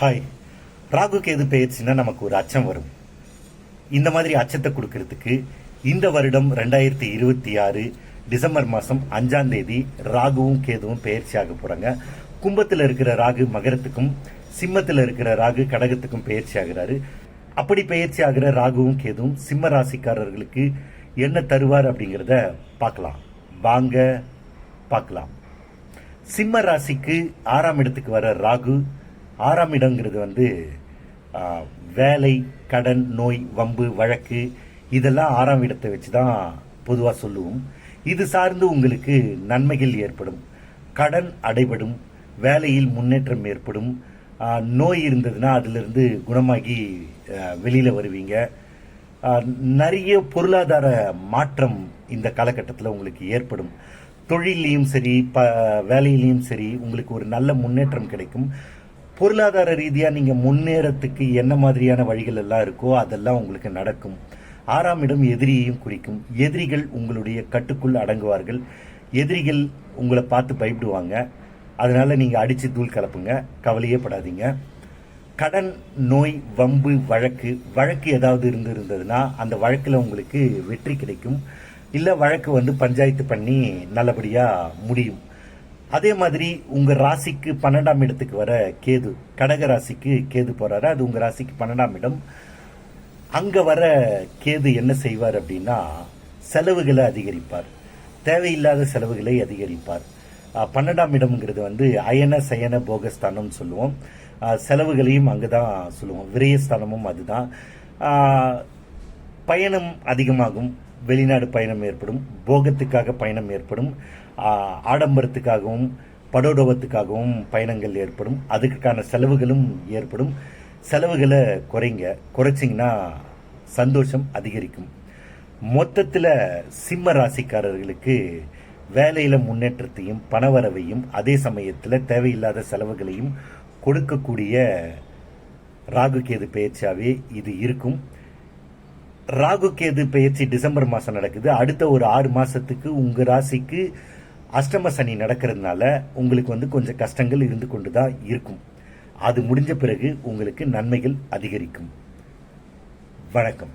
Hi. Rahu Ketu பெயர்ச்சின்னா நமக்கு ஒரு அச்சம் வரும். இந்த மாதிரி அச்சத்தை கொடுக்கறதுக்கு இந்த வருடம் 2026 டிசம்பர் மாதம் 5ஆம் தேதி ராகுவும் கேதுவும் பெயர்ச்சி ஆக போறாங்க. கும்பத்தில் இருக்கிற ராகு மகரத்துக்கும் சிம்மத்தில் இருக்கிற ராகு கடகத்துக்கும் பெயர்ச்சி ஆகிறாரு. அப்படி பெயர்ச்சி ஆகிற ராகுவும் கேதுவும் சிம்ம ராசிக்காரர்களுக்கு என்ன தருவார் அப்படிங்கிறத பார்க்கலாம். வாங்க பார்க்கலாம். சிம்ம ராசிக்கு 6ஆம் இடத்துக்கு வர ராகு, 6ஆம் இடங்கிறது வேலை, கடன், நோய், வம்பு, வழக்கு இதெல்லாம் 6ஆம் இடத்தை வச்சு தான் பொதுவாக சொல்லுவோம். இது சார்ந்து உங்களுக்கு நன்மைகள் ஏற்படும், கடன் அடைபடும், வேலையில் முன்னேற்றம் ஏற்படும், நோய் இருந்ததுன்னா அதிலிருந்து குணமாகி வெளியில் வருவீங்க. நிறைய பொருளாதார மாற்றம் இந்த காலகட்டத்தில் உங்களுக்கு ஏற்படும். தொழிலையும் சரி வேலையிலையும் சரி உங்களுக்கு ஒரு நல்ல முன்னேற்றம் கிடைக்கும். பொருளாதார ரீதியாக நீங்கள் முன்னேறத்துக்கு என்ன மாதிரியான வழிகள் எல்லாம் இருக்கோ அதெல்லாம் உங்களுக்கு நடக்கும். 6ஆம் இடம் எதிரியையும் குறிக்கும். எதிரிகள் உங்களுடைய கட்டுக்குள் அடங்குவார்கள். எதிரிகள் உங்களை பார்த்து பயப்படுவாங்க. அதனால நீங்கள் அடித்து தூள் கலப்புங்க, கவலையே படாதீங்க. கடன், நோய், வம்பு, வழக்கு ஏதாவது இருந்ததுன்னா அந்த வழக்கில் உங்களுக்கு வெற்றி கிடைக்கும். இல்லை வழக்கு பஞ்சாயத்து பண்ணி நல்லபடியாக முடியும். அதே மாதிரி உங்க ராசிக்கு 12ஆம் இடத்துக்கு வர கேது, கடக ராசிக்கு கேது போறாரு. அது உங்க ராசிக்கு 12ஆம் இடம். அங்க வர கேது என்ன செய்வார் அப்படின்னா, செலவுகளை அதிகரிப்பார், தேவையில்லாத செலவுகளை அதிகரிப்பார். 12ஆம் இடம்ங்கிறது அயன சயன போகஸ்தானம் சொல்லுவோம். செலவுகளையும் அங்கதான் சொல்லுவோம். விரயஸ்தானமும் அதுதான். பயணம் அதிகமாகும், வெளிநாடு பயணம் ஏற்படும், போகத்துக்காக பயணம் ஏற்படும், ஆடம்பரத்துக்காகவும் படோடவத்துக்காகவும் பயணங்கள் ஏற்படும். அதுக்கான செலவுகளும் ஏற்படும். செலவுகளை குறைச்சிங்கன்னா சந்தோஷம் அதிகரிக்கும். மொத்தத்தில் சிம்ம ராசிக்காரர்களுக்கு வேலையில் முன்னேற்றத்தையும் பணவரவையும் அதே சமயத்தில் தேவையில்லாத செலவுகளையும் கொடுக்கக்கூடிய ராகு கேது பெயர்ச்சியாவே இது இருக்கும். ராகு கேது பெயர்ச்சி டிசம்பர் மாதம் நடக்குது. அடுத்த ஒரு 6 மாதத்துக்கு உங்கள் ராசிக்கு அஷ்டம சனி நடக்கிறதுனால உங்களுக்கு கொஞ்சம் கஷ்டங்கள் இருந்து கொண்டு தான் இருக்கும். அது முடிஞ்ச பிறகு உங்களுக்கு நன்மைகள் அதிகரிக்கும். வணக்கம்.